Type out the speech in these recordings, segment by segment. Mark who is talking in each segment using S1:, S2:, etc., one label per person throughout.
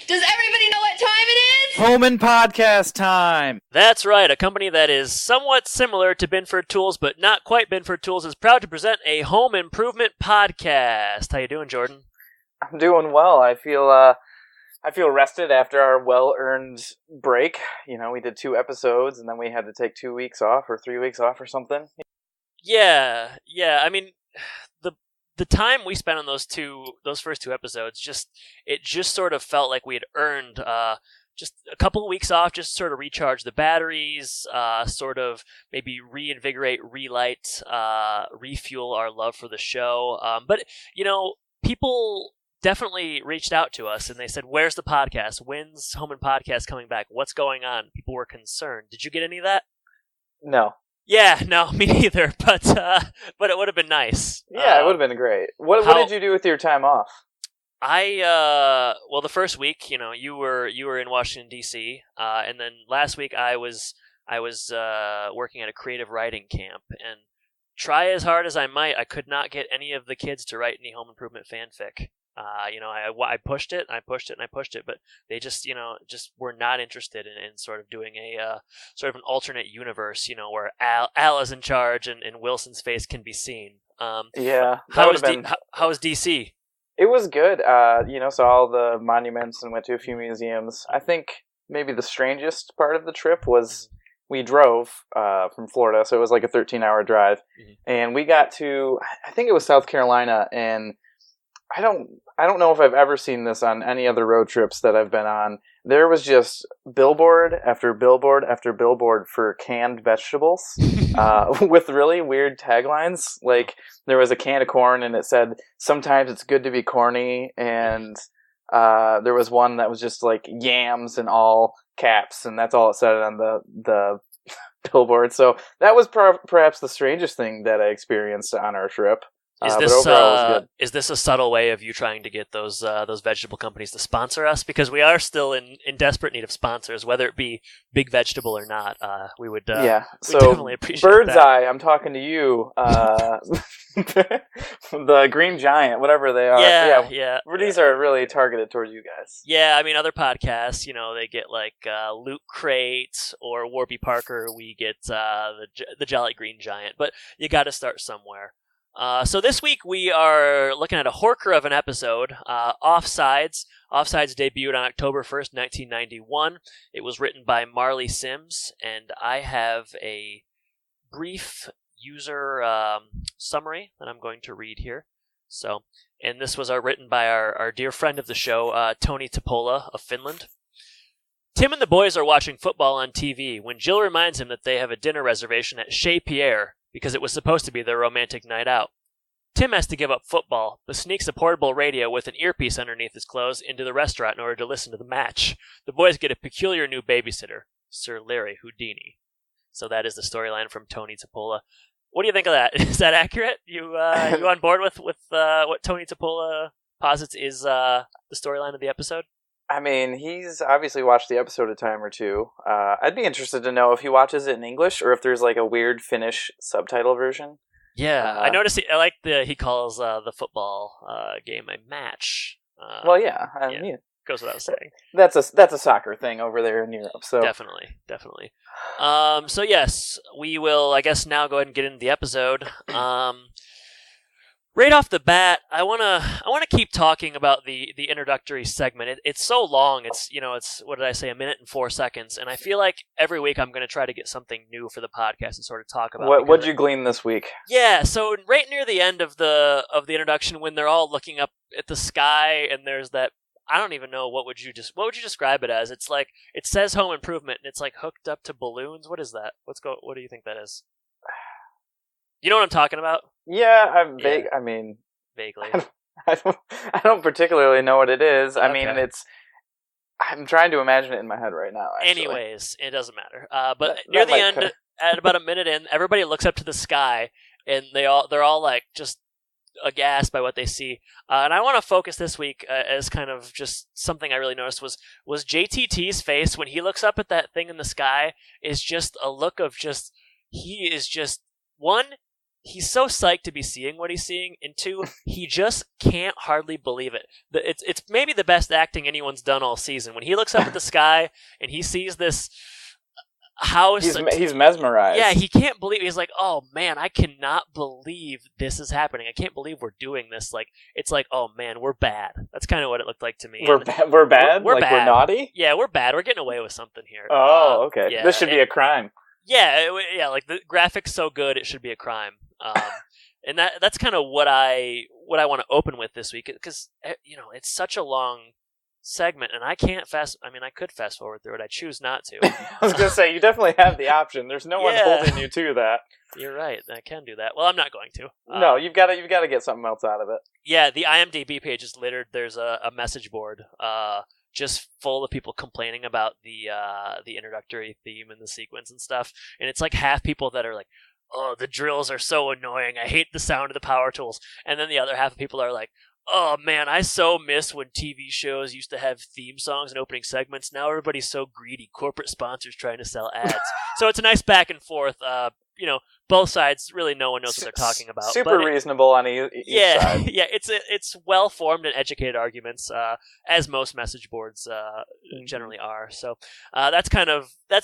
S1: Does everybody know what time it is?
S2: Home and podcast time.
S3: That's right. A company that is somewhat similar to Binford Tools, but not quite Binford Tools, is proud to present a home improvement podcast. How you doing, Jordan?
S2: I'm doing well. I feel rested after our well-earned break. You know, we did 2 episodes, and then we had to take 2 weeks off or 3 weeks off or something.
S3: Yeah. I mean, the time we spent on those first 2 episodes, it just sort of felt like we had earned just a couple of weeks off, just sort of recharge the batteries, sort of maybe reinvigorate, relight, refuel our love for the show. But you know, people definitely reached out to us and they said, "Where's the podcast? When's Home and Podcast coming back? What's going on?" People were concerned. Did you get any of that?
S2: No.
S3: Yeah, no, me neither. But it would have been nice.
S2: Yeah, it would have been great. What did you do with your time off?
S3: Well, the first week, you know, you were in Washington D.C., and then last week I was working at a creative writing camp, and try as hard as I might, I could not get any of the kids to write any home improvement fanfic. You know, I pushed it, but they just were not interested in sort of doing a sort of an alternate universe, you know, where Al is in charge and Wilson's face can be seen.
S2: Yeah.
S3: How was DC?
S2: It was good. You know, saw all the monuments and went to a few museums. I think maybe the strangest part of the trip was we drove from Florida, so it was like a 13-hour drive, and we got to, I think it was South Carolina, and I don't know if I've ever seen this on any other road trips that I've been on. There was just billboard after billboard after billboard for canned vegetables with really weird taglines. Like, there was a can of corn and it said, "Sometimes it's good to be corny," and there was one that was just like yams in all caps, and that's all it said on the billboard. So that was perhaps the strangest thing that I experienced on our trip.
S3: Is this a subtle way of you trying to get those vegetable companies to sponsor us? Because we are still in desperate need of sponsors, whether it be Big Vegetable or not. We would so definitely appreciate
S2: Bird's
S3: that.
S2: Eye, I'm talking to you. The Green Giant, whatever they are.
S3: Yeah.
S2: These are really targeted toward you guys.
S3: Yeah, I mean, other podcasts, you know, they get like Loot Crate or Warby Parker. We get the Jolly Green Giant, but you got to start somewhere. So this week we are looking at a horker of an episode, Offsides. Offsides debuted on October 1st, 1991. It was written by Marley Sims, and I have a brief user summary that I'm going to read here. So, and this was written by our dear friend of the show, Tony Topola of Finland. Tim and the boys are watching football on TV when Jill reminds him that they have a dinner reservation at Chez Pierre because it was supposed to be their romantic night out. Tim has to give up football, but sneaks a portable radio with an earpiece underneath his clothes into the restaurant in order to listen to the match. The boys get a peculiar new babysitter, Sir Larry Houdini. So that is the storyline from Tony Topola. What do you think of that? Is that accurate? You on board with what Tony Topola posits is the storyline of the episode?
S2: I mean, he's obviously watched the episode a time or two. I'd be interested to know if he watches it in English or if there's like a weird Finnish subtitle version.
S3: Yeah, I noticed. I like he calls the football game a match.
S2: Well, yeah,
S3: goes without saying.
S2: That's a soccer thing over there in Europe. So
S3: definitely. So yes, we will. I guess now go ahead and get into the episode. Right off the bat, I wanna keep talking about the introductory segment. It's so long. It's what did I say? 1 minute and 4 seconds. And I feel like every week I'm gonna try to get something new for the podcast and sort of talk about.
S2: What'd you glean this week?
S3: Yeah, so right near the end of the introduction, when they're all looking up at the sky, and there's that. I don't even know what would you describe it as? It's like it says home improvement, and it's like hooked up to balloons. What is that? What do you think that is? You know what I'm talking about?
S2: Yeah, I'm vague. I mean,
S3: vaguely.
S2: I don't particularly know what it is. I
S3: Okay.
S2: mean, I'm trying to imagine it in my head right now. Actually.
S3: Anyways, it doesn't matter. But near the end, at about 1 minute in, everybody looks up to the sky, and they're all like just aghast by what they see. And I want to focus this week as kind of just something I really noticed was JTT's face when he looks up at that thing in the sky is just a look of just he is just one. he's so psyched to be seeing what he's seeing, and two, he just can't hardly believe it. It's maybe the best acting anyone's done all season. When he looks up at the sky and he sees this house,
S2: he's mesmerized.
S3: Yeah, he can't believe. He's like, "Oh man, I cannot believe this is happening. I can't believe we're doing this." Like, it's like, "Oh man, we're bad." That's kind of what it looked like to me.
S2: We're bad. We're bad.
S3: We're
S2: like
S3: bad.
S2: We're naughty.
S3: Yeah, we're bad. We're getting away with something here.
S2: Oh, okay.
S3: Yeah,
S2: this should be a crime.
S3: Yeah, like the graphics so good, it should be a crime. And that's kind of what I want to open with this week, because it's such a long segment, and I could fast forward through it. I choose not to.
S2: I was gonna say, you definitely have the option. There's no one holding you to that.
S3: You're right. I can do that. Well, I'm not going to.
S2: No, you've got to get something else out of it.
S3: Yeah, the IMDb page is littered. There's a message board just full of people complaining about the introductory theme and the sequence and stuff, and it's like half people that are like, "Oh, the drills are so annoying. I hate the sound of the power tools," and then the other half of people are like, "Oh man, I so miss when TV shows used to have theme songs and opening segments. Now everybody's so greedy. Corporate sponsors trying to sell ads." So it's a nice back and forth. Both sides, really no one knows what they're talking about.
S2: Super reasonable on each side.
S3: Yeah, it's well formed and educated arguments, as most message boards generally are. So that's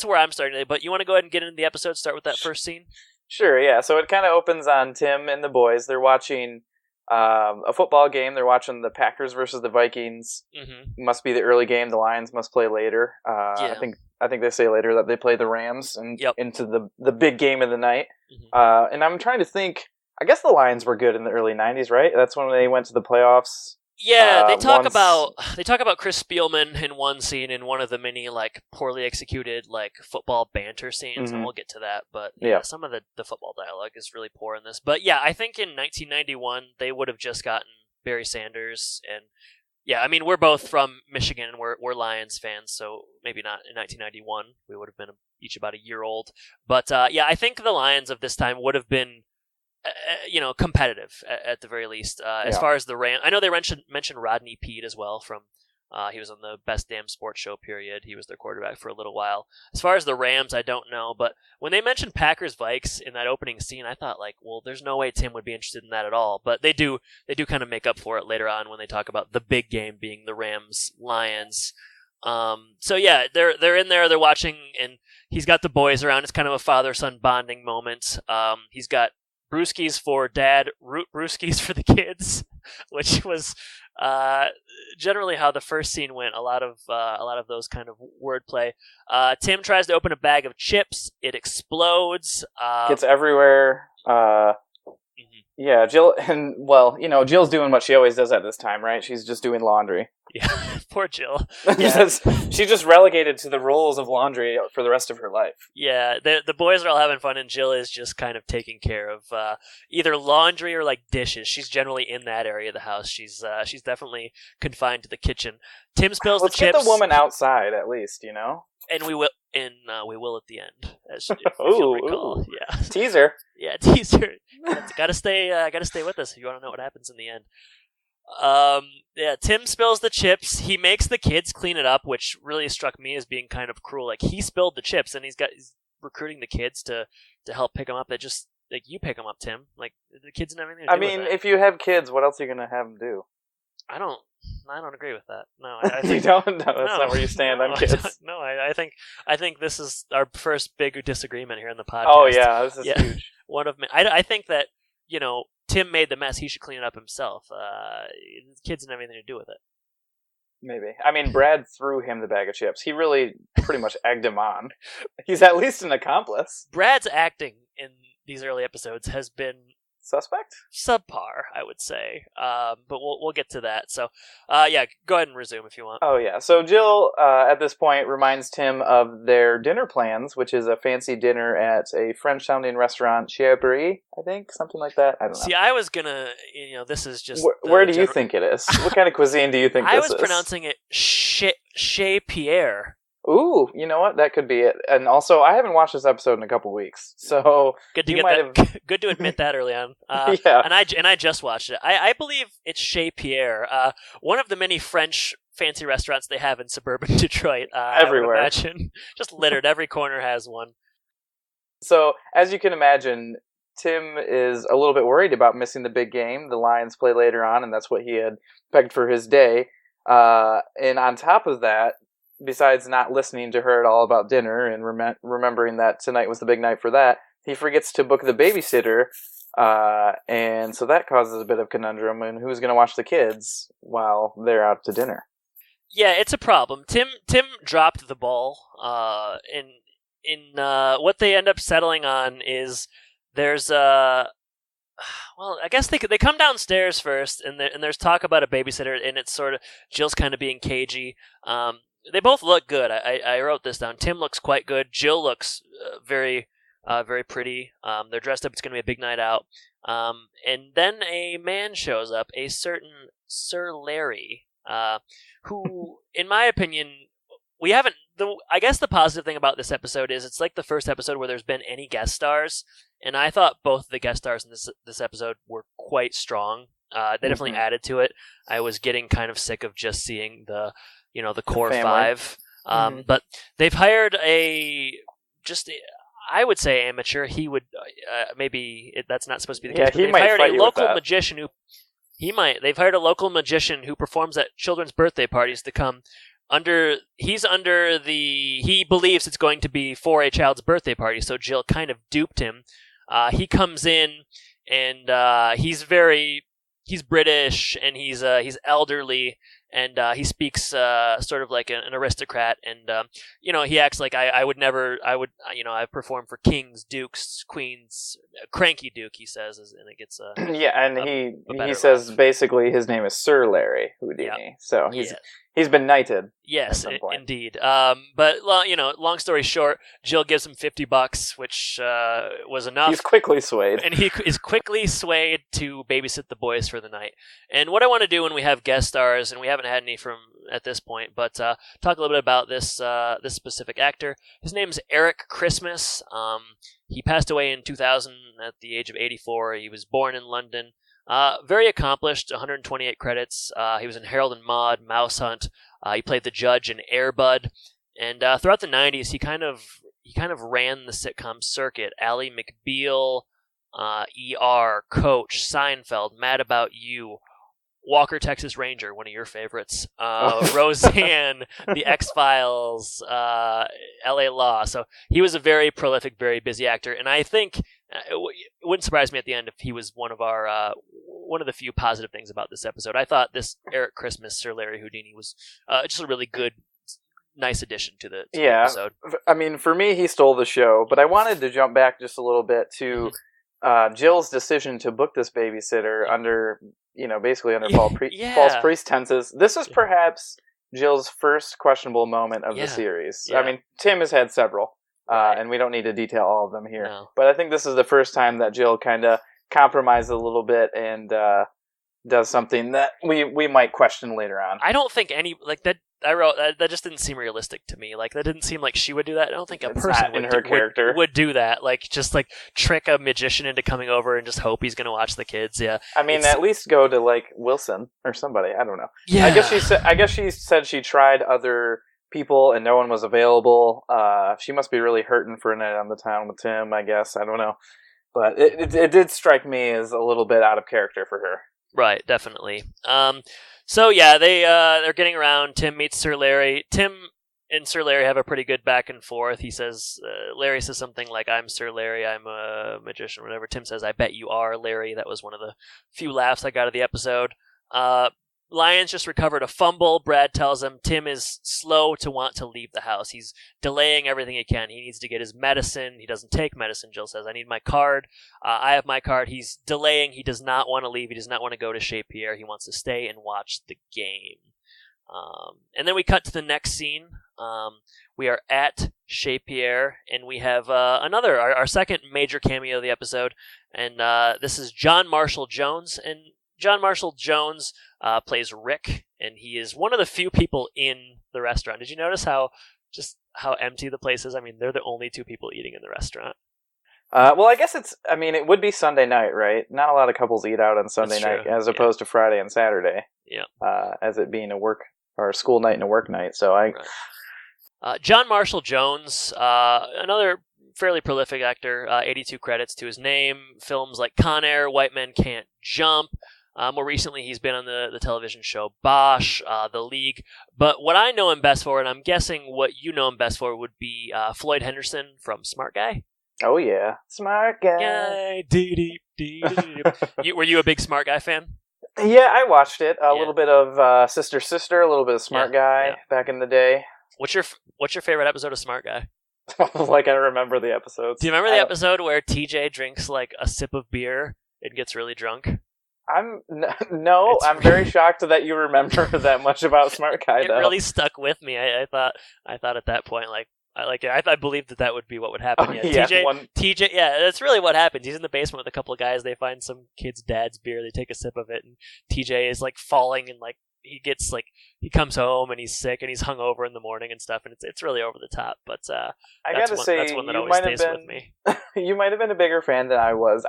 S3: where I'm starting today. But you want to go ahead and get into the episode? Start with that first scene.
S2: Sure. Yeah. So it kind of opens on Tim and the boys. They're watching a football game. They're watching the Packers versus the Vikings.
S3: Mm-hmm.
S2: Must be the early game. The Lions must play later.
S3: Yeah.
S2: I think they say later that they play the Rams and into the big game of the night.
S3: Mm-hmm.
S2: And I'm trying to think. I guess the Lions were good in the early '90s, right? That's when they went to the playoffs.
S3: Yeah, they talk about Chris Spielman in one scene in one of the many like poorly executed like football banter scenes, and we'll get to that. But some of the football dialogue is really poor in this. But yeah, I think in 1991 they would have just gotten Barry Sanders, and we're both from Michigan and we're Lions fans, so maybe not in 1991. We would have been each about a year old. But I think the Lions of this time would have been competitive at the very least. As far as the Rams, I know they mentioned Rodney Peete as well from, he was on the Best Damn Sports Show period. He was their quarterback for a little while. As far as the Rams, I don't know, but when they mentioned Packers-Vikes in that opening scene, I thought like, well, there's no way Tim would be interested in that at all, but they do kind of make up for it later on when they talk about the big game being the Rams-Lions. So yeah, they're in there, they're watching, and he's got the boys around. It's kind of a father-son bonding moment. He's got brewskis for dad, root brewskis for the kids, which was generally how the first scene went. A lot of those kind of wordplay. Tim tries to open a bag of chips. It explodes.
S2: Gets everywhere. Yeah, Jill, and Jill's doing what she always does at this time, right? She's just doing laundry.
S3: Yeah, poor Jill.
S2: Yeah. She's just relegated to the roles of laundry for the rest of her life.
S3: Yeah, the boys are all having fun, and Jill is just kind of taking care of either laundry or like dishes. She's generally in that area of the house. She's definitely confined to the kitchen. Tim spills the chips.
S2: Let's get the woman outside at least,
S3: And we will at the end, as if you'll recall.
S2: Ooh.
S3: Yeah,
S2: teaser.
S3: Yeah, teaser. Gotta stay with us if you want to know what happens in the end. Tim spills the chips. He makes the kids clean it up, which really struck me as being kind of cruel. Like, he spilled the chips, and he's recruiting the kids to help pick them up. That just like, you pick them up, Tim. Like, the kids and everything.
S2: If you have kids, what else are you gonna have them do?
S3: I don't agree with that. No, I think
S2: you don't. No, that's not where you stand on kids.
S3: No, I think this is our first big disagreement here in the podcast.
S2: Oh yeah, this is huge.
S3: One of I think that Tim made the mess. He should clean it up himself. Kids didn't have anything to do with it.
S2: Maybe. Brad threw him the bag of chips. He really pretty much egged him on. He's at least an accomplice.
S3: Brad's acting in these early episodes has been
S2: suspect?
S3: Subpar, I would say. But we'll get to that. So, go ahead and resume if you want.
S2: Oh, yeah. So Jill, at this point, reminds Tim of their dinner plans, which is a fancy dinner at a French-sounding restaurant, Chez Paris, I think, something like that. I don't know.
S3: See, I was gonna, this is just...
S2: Where do you think it is? What kind of cuisine do you think this is?
S3: I was pronouncing it Chez Pierre.
S2: Ooh, you know what? That could be it. And also, I haven't watched this episode in a couple weeks, so
S3: good to admit that early on.
S2: Yeah,
S3: and I just watched it. I believe it's Chez Pierre, one of the many French fancy restaurants they have in suburban Detroit.
S2: Everywhere,
S3: I would imagine. Just littered. Every corner has one.
S2: So, as you can imagine, Tim is a little bit worried about missing the big game. The Lions play later on, and that's what he had pegged for his day. And on top of that, besides not listening to her at all about dinner and remembering that tonight was the big night for that, he forgets to book the babysitter. And so that causes a bit of conundrum. And who's going to watch the kids while they're out to dinner?
S3: Yeah, it's a problem. Tim dropped the ball. In what they end up settling on is there's well, I guess they come downstairs first, and there's talk about a babysitter, and it's sort of Jill's kind of being cagey. They both look good. I wrote this down. Tim looks quite good. Jill looks very pretty. They're dressed up. It's going to be a big night out. And then a man shows up, a certain Sir Larry, who, in my opinion, we haven't. I guess the positive thing about this episode is it's like the first episode where there's been any guest stars, and I thought both the guest stars in this episode were quite strong. They definitely added to it. I was getting kind of sick of just seeing the core five, but they've hired I would say amateur. He would that's not supposed to be the case.
S2: Yeah, he might
S3: hired
S2: fight
S3: a
S2: you with
S3: local
S2: that.
S3: magician who They've hired a local magician who performs at children's birthday parties to come. He believes it's going to be for a child's birthday party, so Jill kind of duped him. He comes in and he's British and he's elderly and he speaks sort of like an aristocrat and he acts like I've performed for kings, dukes, queens, cranky duke, he says, and it gets
S2: he says basically his name is Sir Larry Houdini, so he's been knighted.
S3: Yes, indeed. But long story short, Jill gives him $50, which was enough. He's
S2: quickly swayed,
S3: and he is quickly swayed to babysit the boys for the night. And what I want to do when we have guest stars, and we haven't had any from at this point, but talk a little bit about this specific actor. His name's Eric Christmas. He passed away in 2000 at the age of 84. He was born in London. Very accomplished, 128 credits. He was in Harold and Maude, Mouse Hunt. He played the judge in Air Bud, and throughout the 90s, he kind of ran the sitcom circuit. Ally McBeal, ER, Coach, Seinfeld, Mad About You, Walker, Texas Ranger, one of your favorites, Roseanne, The X-Files, LA Law. So he was a very prolific, very busy actor, and I think it wouldn't surprise me at the end if he was one of the few positive things about this episode. I thought this Eric Christmas, Sir Larry Houdini was just a really good, nice addition to the episode.
S2: I mean, for me, he stole the show, but I wanted to jump back just a little bit to Jill's decision to book this babysitter under, basically under false pretenses. This is perhaps Jill's first questionable moment of the series. Yeah. I mean, Tim has had several. And we don't need to detail all of them here. No. But I think this is the first time that Jill kind of compromises a little bit and does something that we might question later on.
S3: I don't think that just didn't seem realistic to me. Like, that didn't seem like she would do that. I don't think a person would do that. Like, just like trick a magician into coming over and just hope he's going to watch the kids. Yeah.
S2: I mean, at least go to like Wilson or somebody. I don't know. Yeah. I guess she said she tried other people and no one was available. She must be really hurting for a night on the town with Tim, I guess. I don't know. But it did strike me as a little bit out of character for her.
S3: Right, definitely. So yeah, they're getting around. Tim meets Sir Larry. Tim and Sir Larry have a pretty good back and forth. He says, Larry says something like, "I'm Sir Larry, I'm a magician," or whatever. Tim says, "I bet you are, Larry." That was one of the few laughs I got of the episode. Lions just recovered a fumble. Brad tells him Tim is slow to want to leave the house. He's delaying everything he can. He needs to get his medicine. He doesn't take medicine. Jill says, "I need my card." I have my card. He's delaying. He does not want to leave. He does not want to go to Chez Pierre. He wants to stay and watch the game. And then we cut to the next scene. We are at Chez Pierre, and we have our second major cameo of the episode. And this is John Marshall Jones. And John Marshall Jones plays Rick, and he is one of the few people in the restaurant. Did you notice how empty the place is? I mean, they're the only two people eating in the restaurant.
S2: Well, I guess it would be Sunday night, right? Not a lot of couples eat out on Sunday night as opposed to Friday and Saturday. Yeah. As it being a work or a school night and a work night. So John
S3: Marshall Jones, another fairly prolific actor, 82 credits to his name. Films like Con Air, White Men Can't Jump. More recently, he's been on the television show Bosch, The League. But what I know him best for, and I'm guessing what you know him best for, would be Floyd Henderson from Smart Guy.
S2: Oh, yeah. Smart Guy.
S3: Were you a big Smart Guy fan?
S2: Yeah, I watched it. A little bit of Sister, a little bit of Smart Guy back in the day.
S3: What's your favorite episode of Smart Guy?
S2: Like, I remember the episodes.
S3: Do you remember the episode where TJ drinks like a sip of beer and gets really drunk?
S2: I'm very shocked that you remember that much about Smart Guy.
S3: It really stuck with me. I thought at that point, I believed that would be what would happen. TJ, that's really what happens. He's in the basement with a couple of guys. They find some kid's dad's beer. They take a sip of it, and TJ is like falling, and like he comes home and he's sick and he's hungover in the morning and stuff, and it's really over the top. But
S2: I gotta say,
S3: that's one that always stays with me.
S2: You might have been a bigger fan than I was.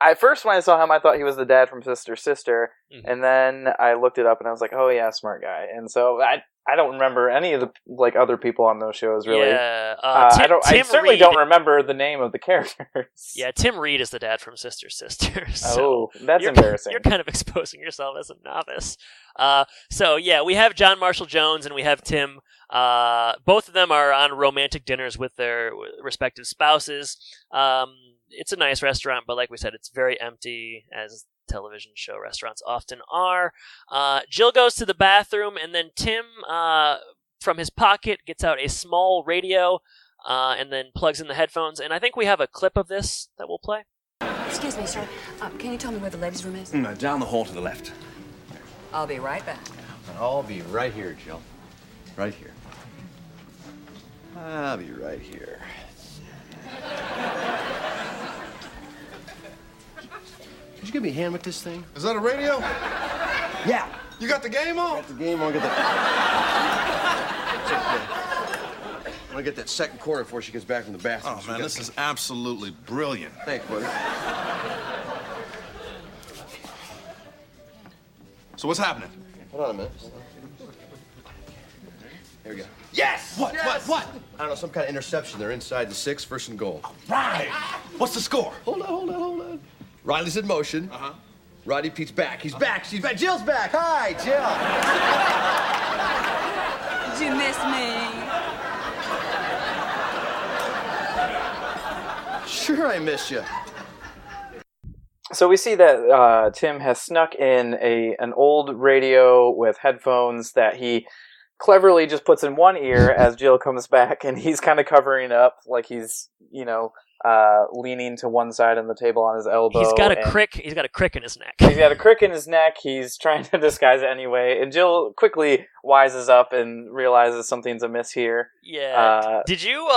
S2: At first, when I saw him, I thought he was the dad from Sister, and then I looked it up, and I was like, "Oh yeah, Smart Guy." And so I don't remember any of the other people on those shows really.
S3: Yeah,
S2: I certainly don't remember the name of the characters.
S3: Yeah, Tim Reed is the dad from Sister.
S2: So that's embarrassing.
S3: You're kind of exposing yourself as a novice. So yeah, we have John Marshall Jones and we have Tim. Both of them are on romantic dinners with their respective spouses. It's a nice restaurant, but like we said, it's very empty, as television show restaurants often are. Jill goes to the bathroom, and then Tim, from his pocket, gets out a small radio and then plugs in the headphones. And I think we have a clip of this that we'll play.
S4: Excuse me, sir. Can you tell me where the ladies' room is?
S5: Down the hall to the left.
S4: I'll be right back.
S5: I'll be right here, Jill. Right here. I'll be right here. Could you give me a hand with this thing?
S6: Is that a radio?
S5: Yeah.
S6: You got the game on?
S5: Got the game on. I want to get that second quarter before she gets back from the bathroom.
S6: Oh, man, this is absolutely brilliant.
S5: Thanks, buddy.
S6: So what's happening?
S5: Hold on a minute. Here we go.
S6: Yes! What?
S5: Yes! What? I don't know, some kind of interception. They're inside the 6, first and goal.
S6: Right. What's the score?
S5: Hold on. Riley's in motion. Uh-huh. Roddy Pete's back. He's back. She's back. Jill's back. Hi, Jill.
S4: Did you miss me?
S5: Sure, I miss you.
S2: So we see that Tim has snuck in an old radio with headphones that he cleverly just puts in one ear as Jill comes back, and he's kind of covering up like he's, leaning to one side on the table on his elbow.
S3: He's got a crick in his neck.
S2: He's got a crick in his neck. He's trying to disguise it anyway. And Jill quickly wises up and realizes something's amiss here.
S3: Yeah. Did you,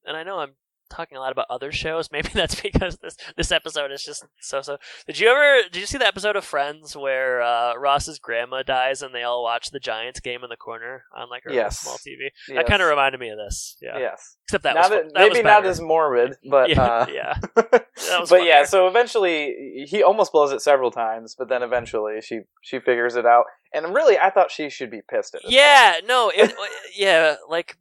S3: and I know I'm talking a lot about other shows. Maybe that's because this episode is just so. Did you see the episode of Friends where Ross's grandma dies and they all watch the Giants game in the corner on like her small TV? Yes. That kind of reminded me of this. Yeah.
S2: Yes.
S3: Except that
S2: maybe not as morbid, but
S3: yeah.
S2: But yeah. So eventually he almost blows it several times, but then eventually she figures it out. And really, I thought she should be pissed at it.
S3: Yeah. No. Like.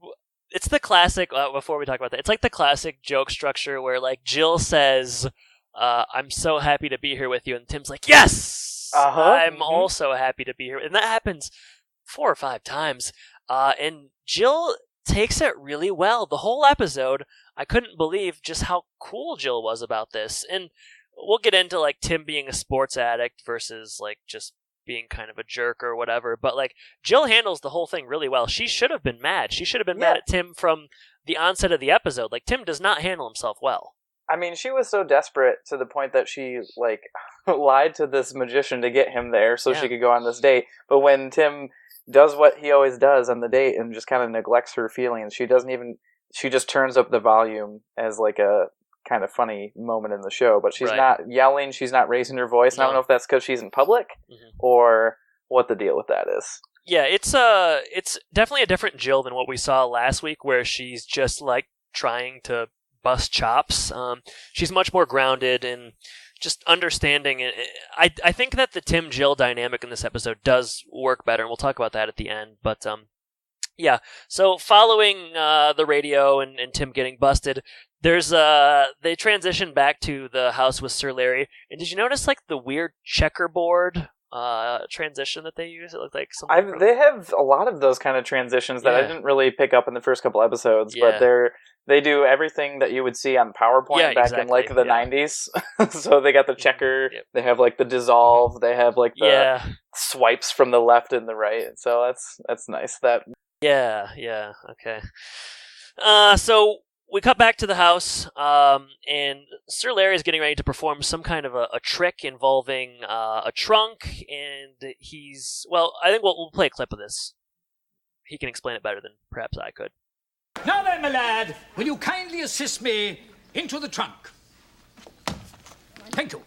S3: It's the classic, before we talk about that, it's like the classic joke structure where, like, Jill says, I'm so happy to be here with you, and Tim's like, yes! I'm also happy to be here. And that happens 4 or 5 times. And Jill takes it really well. The whole episode, I couldn't believe just how cool Jill was about this. And we'll get into, like, Tim being a sports addict versus, like, just being kind of a jerk or whatever, but like Jill handles the whole thing really well. She should have been mad. She should have been mad at Tim from the onset of the episode. Like Tim does not handle himself well.
S2: I mean, she was so desperate to the point that she like lied to this magician to get him there so she could go on this date. But when Tim does what he always does on the date and just kind of neglects her feelings, she just turns up the volume as like a kind of funny moment in the show, but she's not yelling, she's not raising her voice. And I don't know if that's because she's in public or what the deal with that is.
S3: Yeah, it's definitely a different Jill than what we saw last week, where she's just like trying to bust chops. She's much more grounded and just understanding. I think that the Tim Jill dynamic in this episode does work better, and we'll talk about that at the end. But yeah, so following the radio and Tim getting busted, There's they transition back to the house with Sir Larry, and did you notice like the weird checkerboard transition that they use? It looked like something.
S2: They have a lot of those kind of transitions that I didn't really pick up in the first couple episodes, but they do everything that you would see on PowerPoint back in like the 90s. So they got the checker, they have like the dissolve, they have like the swipes from the left and the right. So that's nice. Okay.
S3: So we cut back to the house, and Sir Larry is getting ready to perform some kind of a trick involving a trunk, and I think we'll play a clip of this. He can explain it better than perhaps I could.
S7: Now then, my lad, will you kindly assist me into the trunk? Thank you.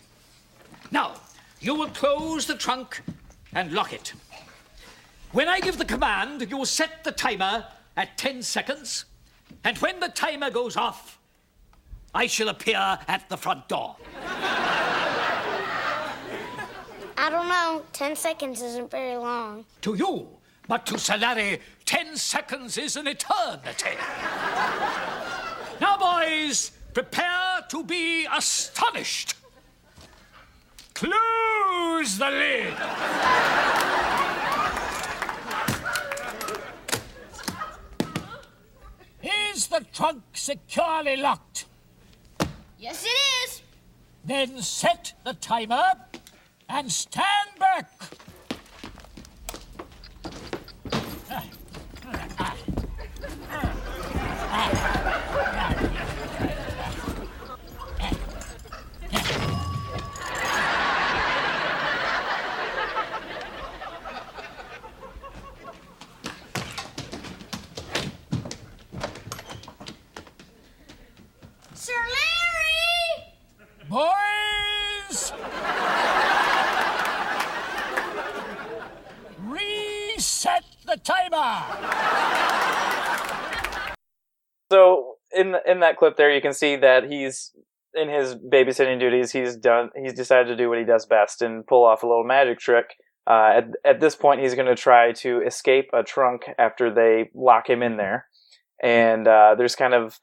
S7: Now, you will close the trunk and lock it. When I give the command, you will set the timer at 10 seconds, and when the timer goes off, I shall appear at the front door.
S8: I don't know. 10 seconds isn't very long.
S7: To you, but to Sir Larry, 10 seconds is an eternity. Now, boys, prepare to be astonished. Close the lid. Is the trunk securely locked?
S8: Yes, it is.
S7: Then set the timer and stand back.
S8: Sir Larry!
S7: Boys! Reset the timer!
S2: So in that clip there, you can see that he's in his babysitting duties. He's decided to do what he does best and pull off a little magic trick. At this point, he's going to try to escape a trunk after they lock him in there. And there's kind of,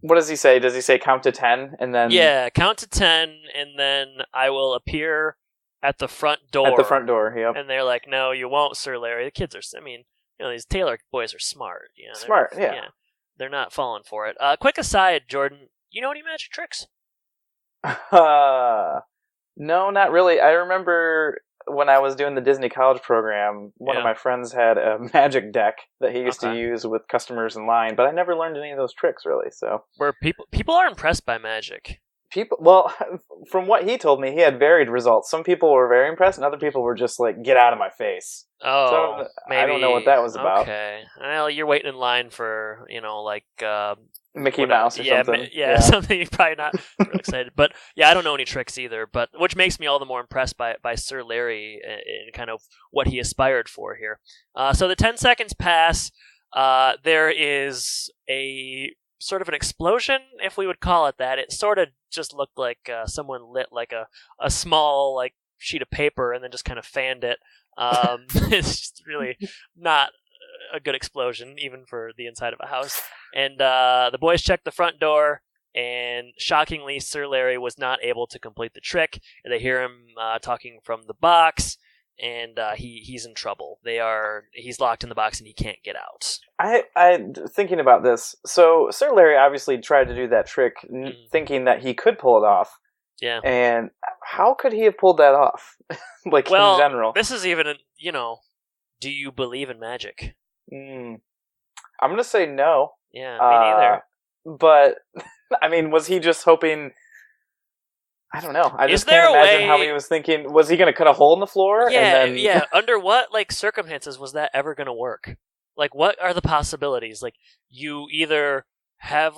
S2: what does he say? Does he say count to 10 and then? Yeah,
S3: count to 10 and then I will appear at the front door.
S2: At the front door, yep.
S3: And they're like, "No, you won't, Sir Larry." The kids are, these Taylor boys are smart.
S2: Smart, yeah.
S3: They're not falling for it. Quick aside, Jordan, you know any magic tricks?
S2: No, not really. I remember when I was doing the Disney College program, one of my friends had a magic deck that he used to use with customers in line, but I never learned any of those tricks really. So
S3: where people are impressed by magic.
S2: From what he told me, he had varied results. Some people were very impressed, and other people were just like, "Get out of my face."
S3: Oh,
S2: so, maybe. I don't know what that was about.
S3: Okay, well, you're waiting in line for
S2: Mickey Mouse or something.
S3: Something you're probably not real excited. But yeah, I don't know any tricks either. But which makes me all the more impressed by Sir Larry and kind of what he aspired for here. So the 10 seconds pass. There is a sort of an explosion, if we would call it that. It sort of just looked like someone lit like a small like sheet of paper and then just kind of fanned it. It's just really not a good explosion, even for the inside of a house. And the boys checked the front door, and shockingly, Sir Larry was not able to complete the trick. And they hear him talking from the box, and he's in trouble. He's locked in the box, and he can't get out.
S2: I thinking about this. So Sir Larry obviously tried to do that trick, thinking that he could pull it off.
S3: Yeah.
S2: And how could he have pulled that off? In general.
S3: This is even, do you believe in magic?
S2: I'm going to say no.
S3: Yeah, me neither.
S2: But, I mean, was he just hoping... I don't know. I just can't imagine how he was thinking. Was he going to cut a hole in the floor?
S3: Yeah,
S2: and then...
S3: Under what, circumstances was that ever going to work? What are the possibilities? You either have,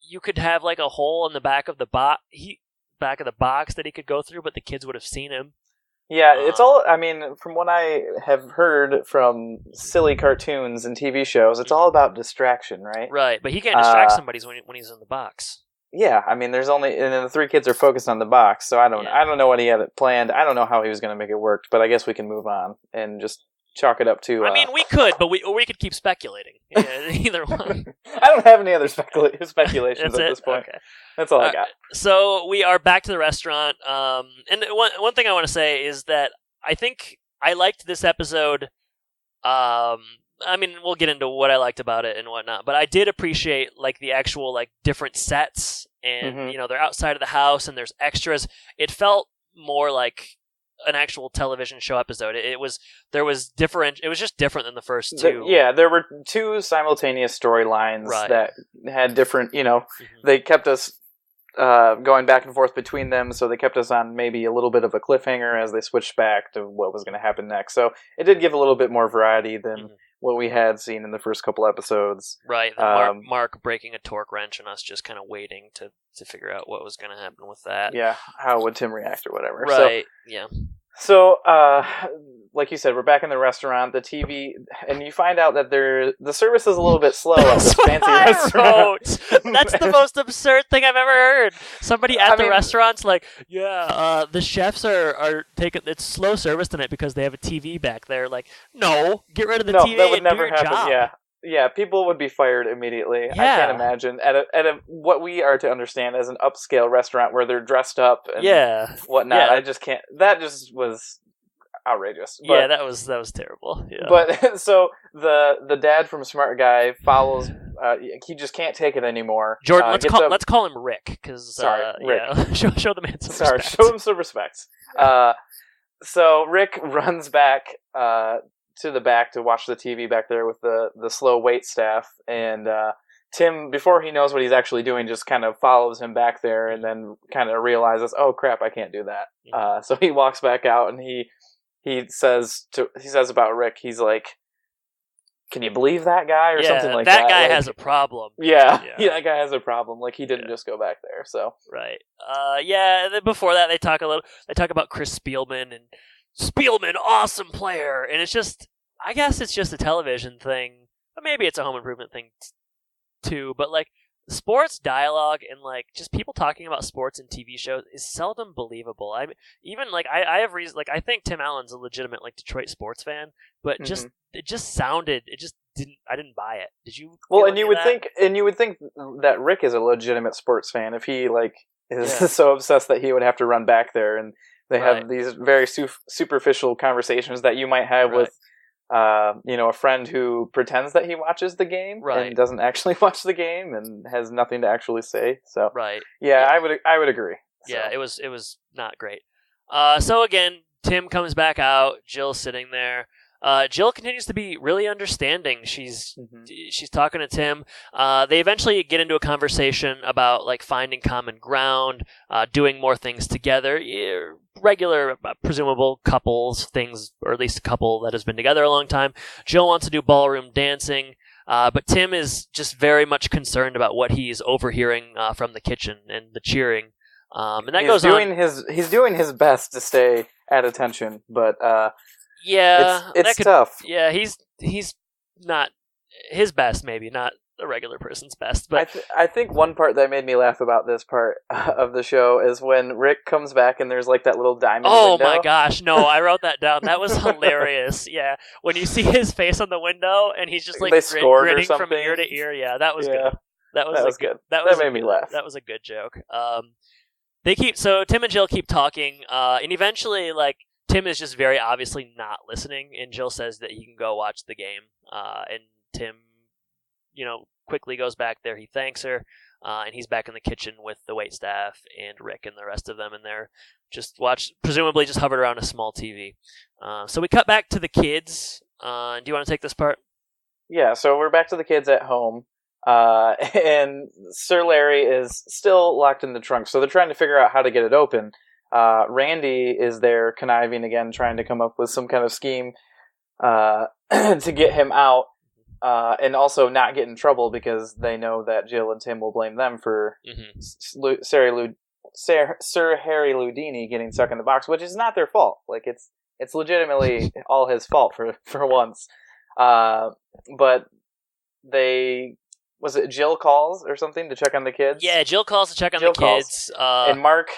S3: you could have, a hole in the back of the box that he could go through, but the kids would have seen him.
S2: Yeah, it's all, from what I have heard from silly cartoons and TV shows, it's all about distraction, right?
S3: Right, but he can't distract somebody when he's in the box.
S2: Yeah, there's only, and then the three kids are focused on the box, so I don't know what he had planned. I don't know how he was going to make it work, but I guess we can move on and just chalk it up to.
S3: I mean, we could, but we could keep speculating. Yeah, either one.
S2: I don't have any other speculations at this point.
S3: Okay.
S2: That's all I got.
S3: So we are back to the restaurant. And one thing I want to say is that I think I liked this episode. I mean, we'll get into what I liked about it and whatnot, but I did appreciate like the actual like different sets, and they're outside of the house and there's extras. It felt more like an actual television show episode. It was just different than the first two.
S2: There were two simultaneous storylines that had different. They kept us going back and forth between them, so they kept us on maybe a little bit of a cliffhanger as they switched back to what was going to happen next. So it did give a little bit more variety than what we had seen in the first couple episodes.
S3: Right, Mark breaking a torque wrench and us just kind of waiting to figure out what was going to happen with that.
S2: Yeah, how would Tim react or whatever.
S3: Right, yeah.
S2: So, like you said, we're back in the restaurant, the TV, and you find out that the service is a little bit slow at this fancy restaurant.
S3: That's the most absurd thing I've ever heard. Somebody at the restaurant's like, the chefs are taking it's slow service tonight because they have a TV back there. Like, no, get rid of the TV.
S2: That would never
S3: do your
S2: happen.
S3: Job.
S2: Yeah, people would be fired immediately.
S3: Yeah.
S2: I can't imagine at a what we are to understand as an upscale restaurant where they're dressed up and whatnot.
S3: Yeah.
S2: I just can't. That just was outrageous. But,
S3: that was terrible. Yeah.
S2: But so the dad from Smart Guy follows. He just can't take it anymore.
S3: Jordan, let's call him Rick because
S2: Rick.
S3: Yeah, show the man some respect.
S2: Show him some respect. So Rick runs back to the back to watch the TV back there with the slow wait staff, and Tim, before he knows what he's actually doing, just kind of follows him back there, and then kind of realizes, oh crap, I can't do that. So he walks back out, and he says about Rick, he's like, can you believe that guy or something like that?
S3: That guy
S2: like,
S3: has a problem.
S2: Yeah, that guy has a problem. Like he didn't just go back there. So
S3: right. And then before that, they talk about Chris Spielman and. Spielman, awesome player, and I guess it's just a television thing, but maybe it's a home improvement thing too, but like, sports dialogue and like, just people talking about sports in TV shows is seldom believable. I mean, even like, I have reasons, like, I think Tim Allen's a legitimate like Detroit sports fan, but I didn't buy it. Did you?
S2: Well, and you would think that Rick is a legitimate sports fan if he like is so obsessed that he would have to run back there and they have these very superficial conversations that you might have with, a friend who pretends that he watches the game and doesn't actually watch the game and has nothing to actually say. So, I would agree. So.
S3: Yeah, it was not great. So again, Tim comes back out. Jill's sitting there. Jill continues to be really understanding. She's talking to Tim. They eventually get into a conversation about like finding common ground, doing more things together. Regular, presumable couples things, or at least a couple that has been together a long time. Jill wants to do ballroom dancing, but Tim is just very much concerned about what he's overhearing from the kitchen and the cheering. And that goes on.
S2: He's doing his best to stay at attention, but it's tough.
S3: Yeah, he's not his best, maybe not a regular person's best. But
S2: I think one part that made me laugh about this part of the show is when Rick comes back and there's like that little diamond window.
S3: My gosh, no, I wrote that down. That was hilarious. Yeah, when you see his face on the window and he's just like grinning from ear to ear. Yeah, that was good. That was good. That made me laugh. That was a good joke. So Tim and Jill keep talking, and eventually, like, Tim is just very obviously not listening, and Jill says that he can go watch the game, and Tim, quickly goes back there. He thanks her, and he's back in the kitchen with the waitstaff and Rick and the rest of them, and they're presumably just hovered around a small TV. So we cut back to the kids. Do you want to take this part?
S2: Yeah, so we're back to the kids at home, and Sir Larry is still locked in the trunk, so they're trying to figure out how to get it open. Randy is there conniving again, trying to come up with some kind of scheme to get him out, and also not get in trouble because they know that Jill and Tim will blame them for Sir Harry Houdini getting stuck in the box, which is not their fault. Like it's legitimately all his fault for once. But Jill calls or something to check on the kids?
S3: Yeah, Jill calls to check on the kids.
S2: And Mark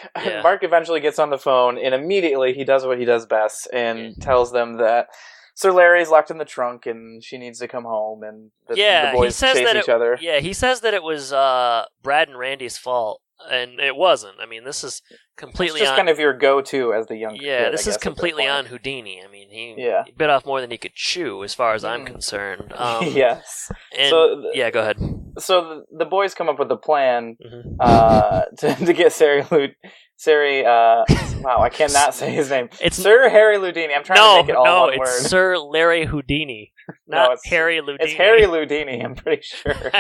S2: Mark eventually gets on the phone, and immediately he does what he does best and tells them that Sir Larry's locked in the trunk, and she needs to come home, and the boys chase each other.
S3: Yeah, he says that it was Brad and Randy's fault, and it wasn't. I mean, this is completely
S2: it's just kind of your go-to as the young kid.
S3: Yeah, this is completely on Houdini. I mean, he bit off more than he could chew, as far as I'm concerned.
S2: Yes.
S3: And, yeah, go ahead.
S2: So the boys come up with a plan to get wow, I cannot say his name. It's Sir Harry Ludini. I'm trying to make it all one word.
S3: No, it's Sir Larry Houdini, not Harry Ludini.
S2: It's Harry Ludini, I'm pretty sure.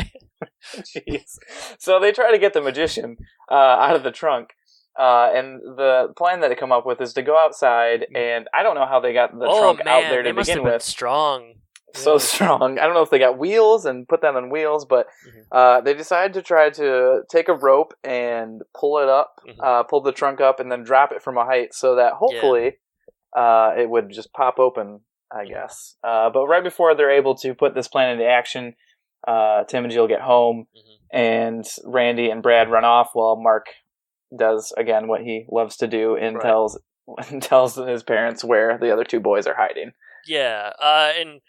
S2: Jeez. So they try to get the magician out of the trunk. And the plan that they come up with is to go outside, and I don't know how they got the trunk out there to begin with.
S3: Strong.
S2: So strong. I don't know if they got wheels and put them on wheels, but they decided to try to take a rope and pull it up, pull the trunk up, and then drop it from a height so that hopefully it would just pop open, I guess. But right before they're able to put this plan into action, Tim and Jill get home, and Randy and Brad run off while Mark does, again, what he loves to do and tells his parents where the other two boys are hiding.
S3: Yeah, and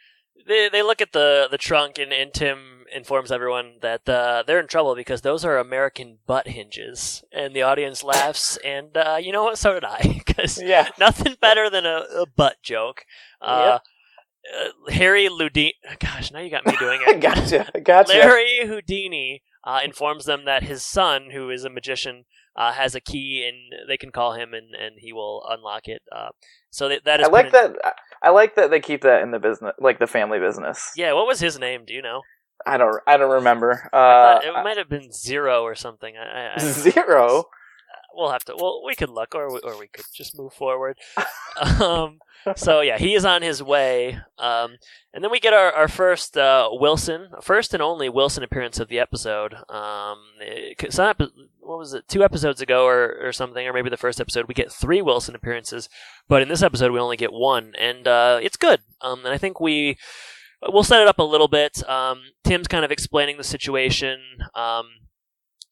S3: they look at the trunk, and Tim informs everyone that they're in trouble because those are American butt hinges, and the audience laughs, and you know what, so did I, because nothing better than a butt joke. Harry Houdini, gosh, now you got me doing it.
S2: Gotcha.
S3: Larry Houdini informs them that his son, who is a magician, has a key, and they can call him, and he will unlock it. So that is.
S2: I like that they keep that in the business, like the family business.
S3: Yeah, what was his name? Do you know?
S2: I don't remember.
S3: It might have been Zero or something.
S2: Zero.
S3: We'll have to. Well, we could look, or we could just move forward. So yeah, he is on his way, and then we get our first first and only Wilson appearance of the episode. What was it? 2 episodes ago, or something, or maybe the first episode, we get 3 Wilson appearances, but in this episode we only get 1, and it's good. And I think we'll set it up a little bit. Tim's kind of explaining the situation.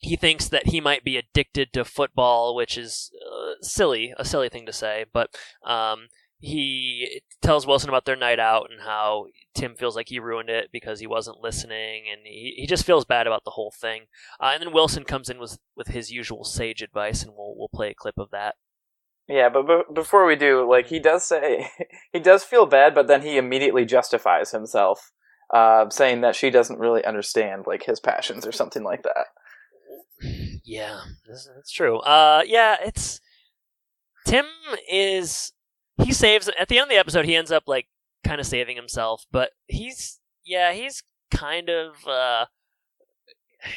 S3: He thinks that he might be addicted to football, which is a silly thing to say, but he tells Wilson about their night out and how Tim feels like he ruined it because he wasn't listening, and he just feels bad about the whole thing. And then Wilson comes in with his usual sage advice, and we'll play a clip of that.
S2: Yeah, but before we do, like, he does say he does feel bad, but then he immediately justifies himself, saying that she doesn't really understand, like, his passions or something like that.
S3: Yeah, that's true. It's Tim is. He saves at the end of the episode. He ends up like kind of saving himself, but he's kind of